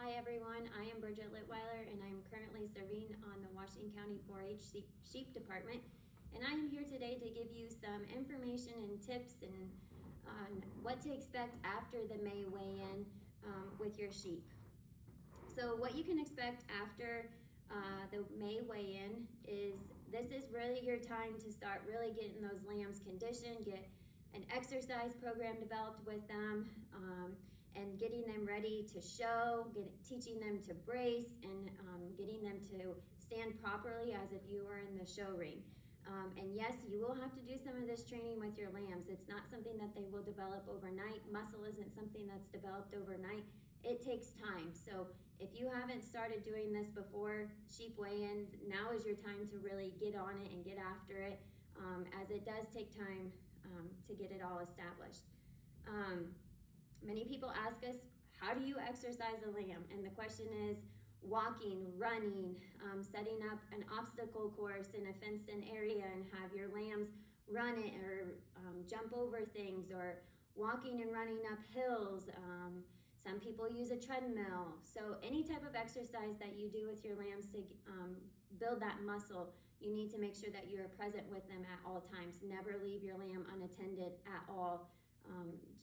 Hi everyone, I am Bridget Litweiler and I am currently serving on the Washington County 4-H Sheep Department, and I am here today to give you some information and tips and on what to expect after the May weigh-in with your sheep. So what you can expect after the May weigh-in is this is really your time to start really getting those lambs conditioned, get an exercise program developed with them, and getting them ready to show, teaching them to brace, and getting them to stand properly as if you were in the show ring. And yes, you will have to do some of this training with your lambs. It's not something that they will develop overnight. Muscle isn't something that's developed overnight. It takes time. So if you haven't started doing this before sheep weigh-in, now is your time to really get on it and get after it, as it does take time to get it all established. Many people ask us, how do you exercise a lamb? And the question is walking, running, setting up an obstacle course in a fenced-in area and have your lambs run it, or jump over things, or walking and running up hills. Some people use a treadmill. So any type of exercise that you do with your lambs to build that muscle, you need to make sure that you're present with them at all times. Never leave your lamb unattended at all.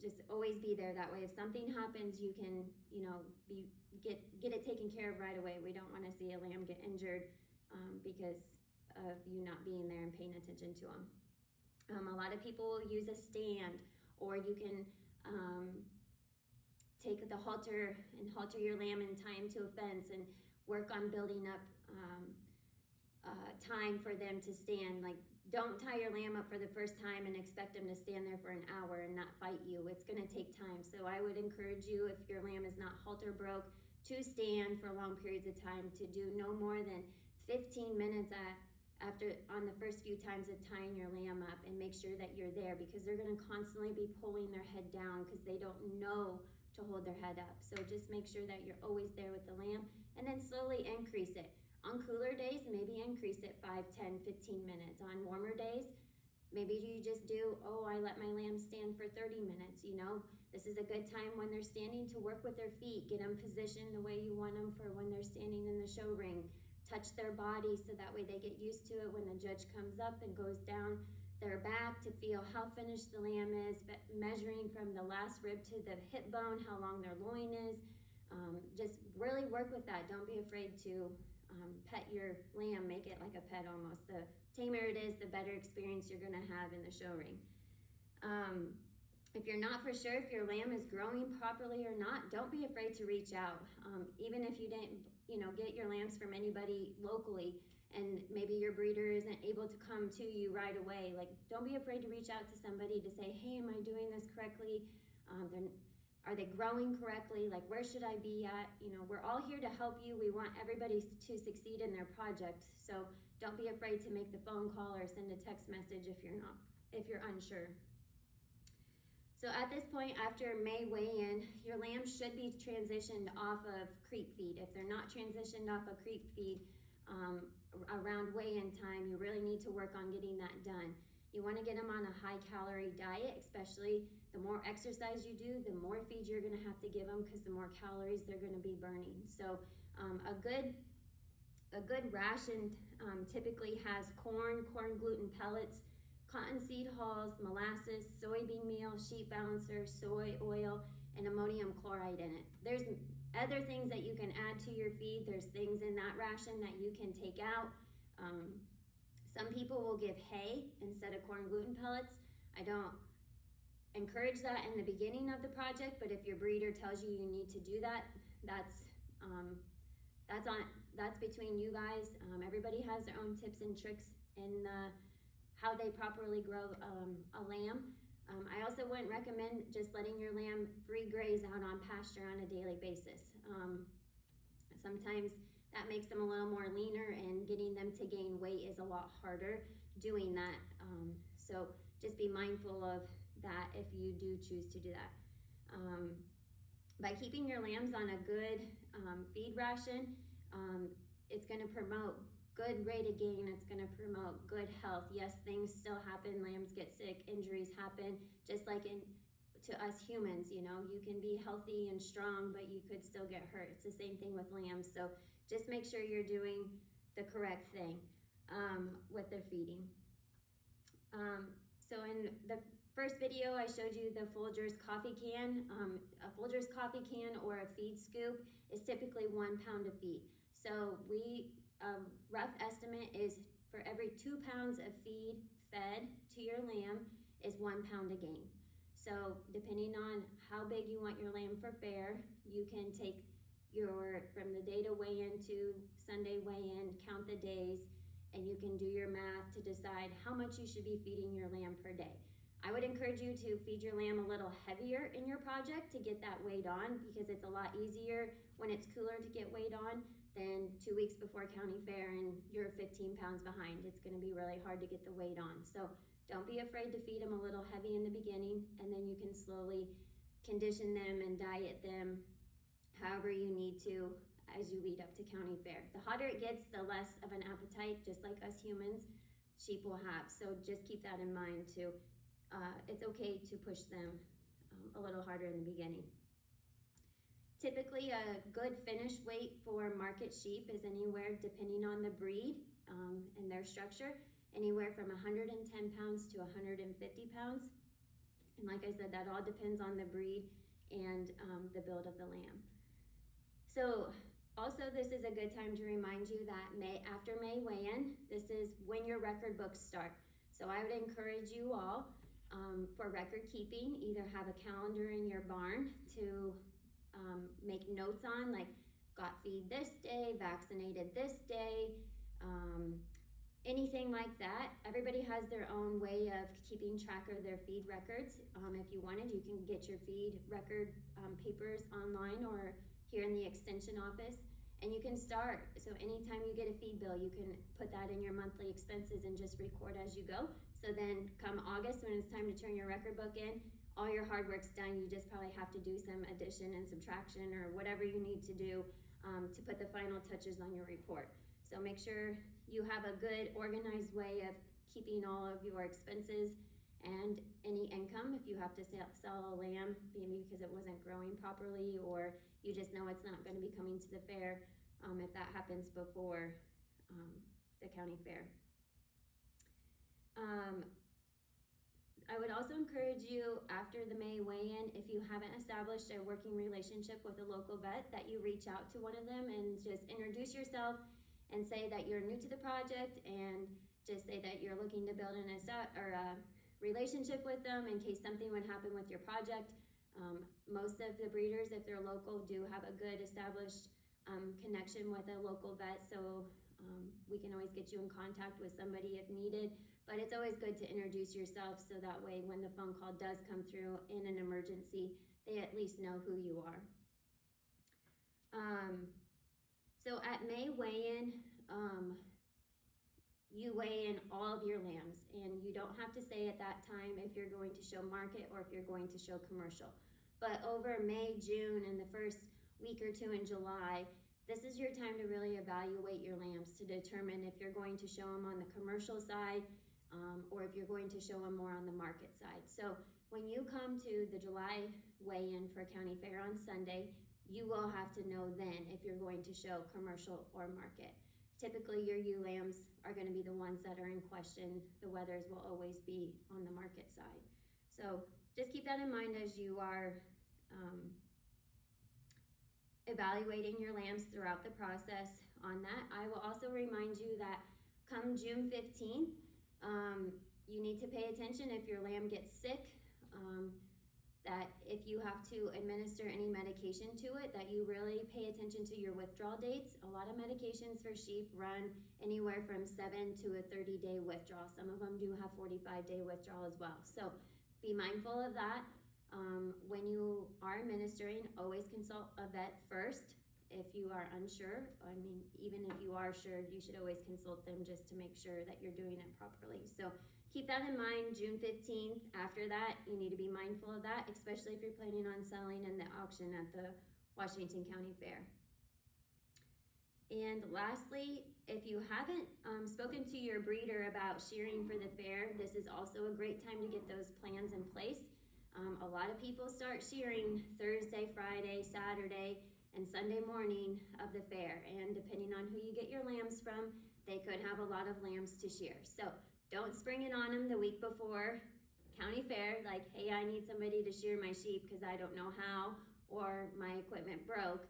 Just always be there. That way if something happens, you can get it taken care of right away. We don't want to see a lamb get injured because of you not being there and paying attention to them. A lot of people will use a stand, or you can take the halter and halter your lamb and tie him to a fence and work on building up time for them to stand. Like, don't tie your lamb up for the first time and expect them to stand there for an hour and not fight you. It's going to take time. So I would encourage you, if your lamb is not halter broke, to stand for long periods of time, to do no more than 15 minutes on the first few times of tying your lamb up, and make sure that you're there, because they're going to constantly be pulling their head down because they don't know to hold their head up. So just make sure that you're always there with the lamb, and then slowly increase it. On cooler days, maybe increase it 5, 10, 15 minutes. On warmer days, maybe you just do, I let my lamb stand for 30 minutes. This is a good time when they're standing to work with their feet. Get them positioned the way you want them for when they're standing in the show ring. Touch their body so that way they get used to it when the judge comes up and goes down their back to feel how finished the lamb is, measuring from the last rib to the hip bone, how long their loin is. Just really work with that. Don't be afraid to pet your lamb. Make it like a pet almost. The tamer it is, the better experience you're going to have in the show ring. If you're not for sure if your lamb is growing properly or not, don't be afraid to reach out. Even if you didn't get your lambs from anybody locally, and maybe your breeder isn't able to come to you right away, don't be afraid to reach out to somebody to say, hey, am I doing this correctly? Are they growing correctly? Where should I be at? We're all here to help you. We want everybody to succeed in their project. So don't be afraid to make the phone call or send a text message if you're unsure. So at this point, after May weigh-in, your lambs should be transitioned off of creep feed. If they're not transitioned off of creep feed around weigh-in time, you really need to work on getting that done. You want to get them on a high-calorie diet, especially the more exercise you do, the more feed you're going to have to give them, because the more calories they're going to be burning. So a good ration typically has corn gluten pellets, cottonseed hulls, molasses, soybean meal, sheep balancer, soy oil, and ammonium chloride in it. There's other things that you can add to your feed. There's things in that ration that you can take out. Some people will give hay instead of corn gluten pellets. I don't encourage that in the beginning of the project, but if your breeder tells you need to do that, that's between you guys. Everybody has their own tips and tricks in how they properly grow a lamb. I also wouldn't recommend just letting your lamb free graze out on pasture on a daily basis. Sometimes that makes them a little more leaner, and getting them to gain weight is a lot harder doing that. So just be mindful of that if you do choose to do that. By keeping your lambs on a good feed ration, it's going to promote good rate of gain. It's going to promote good health. Yes, things still happen. Lambs get sick. Injuries happen, just like in to us humans, you know, you can be healthy and strong, but you could still get hurt. It's the same thing with lambs. So just make sure you're doing the correct thing with their feeding. So in the first video, I showed you the Folgers coffee can. A Folgers coffee can or a feed scoop is typically 1 pound of feed. So rough estimate is for every 2 pounds of feed fed to your lamb is 1 pound a gain. So depending on how big you want your lamb for fair, you can take from the day to weigh in to Sunday weigh in, count the days, and you can do your math to decide how much you should be feeding your lamb per day. I would encourage you to feed your lamb a little heavier in your project to get that weight on, because it's a lot easier when it's cooler to get weight on than 2 weeks before county fair and you're 15 pounds behind. It's going to be really hard to get the weight on. So don't be afraid to feed them a little heavy in the beginning, and then you can slowly condition them and diet them however you need to as you lead up to county fair. The hotter it gets, the less of an appetite, just like us humans, sheep will have. So just keep that in mind too. It's okay to push them a little harder in the beginning. Typically, a good finished weight for market sheep is anywhere, depending on the breed and their structure, anywhere from 110 pounds to 150 pounds. And like I said, that all depends on the breed and the build of the lamb. So also, this is a good time to remind you that after May weigh-in, this is when your record books start. So I would encourage you all for record keeping, either have a calendar in your barn to make notes on, like got feed this day, vaccinated this day, anything like that. Everybody has their own way of keeping track of their feed records. If you wanted, you can get your feed record papers online or here in the extension office, and you can start. So anytime you get a feed bill, you can put that in your monthly expenses and just record as you go. So then come August, when it's time to turn your record book in, all your hard work's done. You just probably have to do some addition and subtraction or whatever you need to do to put the final touches on your report. So make sure you have a good organized way of keeping all of your expenses and any income. If you have to sell a lamb, maybe because it wasn't growing properly, or you just know it's not going to be coming to the fair, if that happens before the county fair. I would also encourage you, after the May weigh-in, if you haven't established a working relationship with a local vet, that you reach out to one of them and just introduce yourself and say that you're new to the project, and just say that you're looking to build a relationship with them in case something would happen with your project. Most of the breeders, if they're local, do have a good established connection with a local vet, so we can always get you in contact with somebody if needed. But it's always good to introduce yourself, so that way when the phone call does come through in an emergency, they at least know who you are. So at May weigh-in, you weigh in all of your lambs, and you don't have to say at that time if you're going to show market or if you're going to show commercial. But over May, June, and the first week or two in July, this is your time to really evaluate your lambs to determine if you're going to show them on the commercial side or if you're going to show them more on the market side. So when you come to the July weigh-in for county fair on Sunday, you will have to know then if you're going to show commercial or market. Typically, your ewe lambs are going to be the ones that are in question. The wethers will always be on the market side. So just keep that in mind as you are evaluating your lambs throughout the process on that. I will also remind you that come June 15th, you need to pay attention if your lamb gets sick, that if you have to administer any medication to it, that you really pay attention to your withdrawal dates. A lot of medications for sheep run anywhere from 7 to a 30-day withdrawal. Some of them do have 45-day withdrawal as well. So be mindful of that. When you are administering, always consult a vet first. If you are unsure, I mean, even if you are sure, you should always consult them just to make sure that you're doing it properly. So keep that in mind. June 15th, after that, you need to be mindful of that, especially if you're planning on selling in the auction at the Washington County Fair. And lastly, if you haven't spoken to your breeder about shearing for the fair, this is also a great time to get those plans in place. A lot of people start shearing Thursday, Friday, Saturday, and Sunday morning of the fair, and depending on who you get your lambs from, they could have a lot of lambs to shear. So don't spring it on them the week before county fair, like, hey, I need somebody to shear my sheep because I don't know how, or my equipment broke.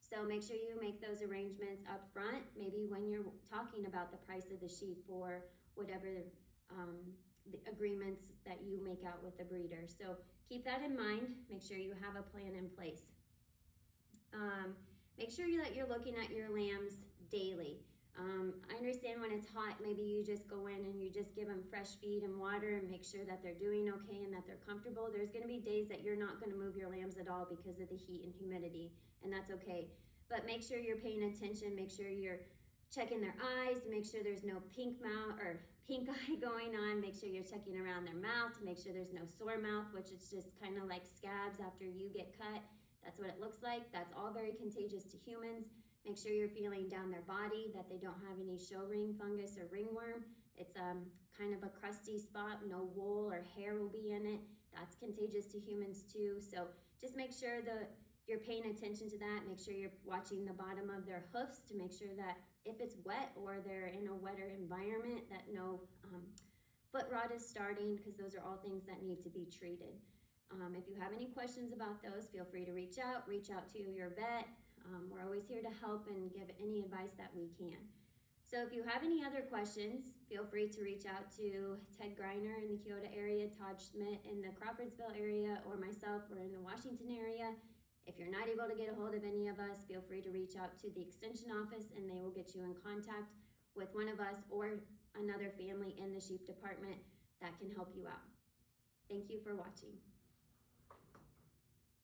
So make sure you make those arrangements up front, maybe when you're talking about the price of the sheep or whatever the agreements that you make out with the breeder. So keep that in mind. Make sure you have a plan in place. Make sure that you're looking at your lambs daily. I understand when it's hot, maybe you just go in and you just give them fresh feed and water and make sure that they're doing okay and that they're comfortable. There's going to be days that you're not going to move your lambs at all because of the heat and humidity, and that's okay. But make sure you're paying attention. Make sure you're checking their eyes, make sure there's no pink mouth or pink eye going on. Make sure you're checking around their mouth to make sure there's no sore mouth, which is just kind of like scabs after you get cut. That's what it looks like. That's all very contagious to humans. Make sure you're feeling down their body, that they don't have any show ring fungus or ringworm. It's kind of a crusty spot, no wool or hair will be in it. That's contagious to humans too. So just make sure that you're paying attention to that. Make sure you're watching the bottom of their hoofs to make sure that if it's wet or they're in a wetter environment, that no foot rot is starting, because those are all things that need to be treated. If you have any questions about those, feel free to reach out to your vet. We're always here to help and give any advice that we can. So if you have any other questions, feel free to reach out to Ted Greiner in the Keota area, Todd Schmidt in the Crawfordsville area, or myself, we're in the Washington area. If you're not able to get a hold of any of us, feel free to reach out to the extension office and they will get you in contact with one of us or another family in the sheep department that can help you out. Thank you for watching.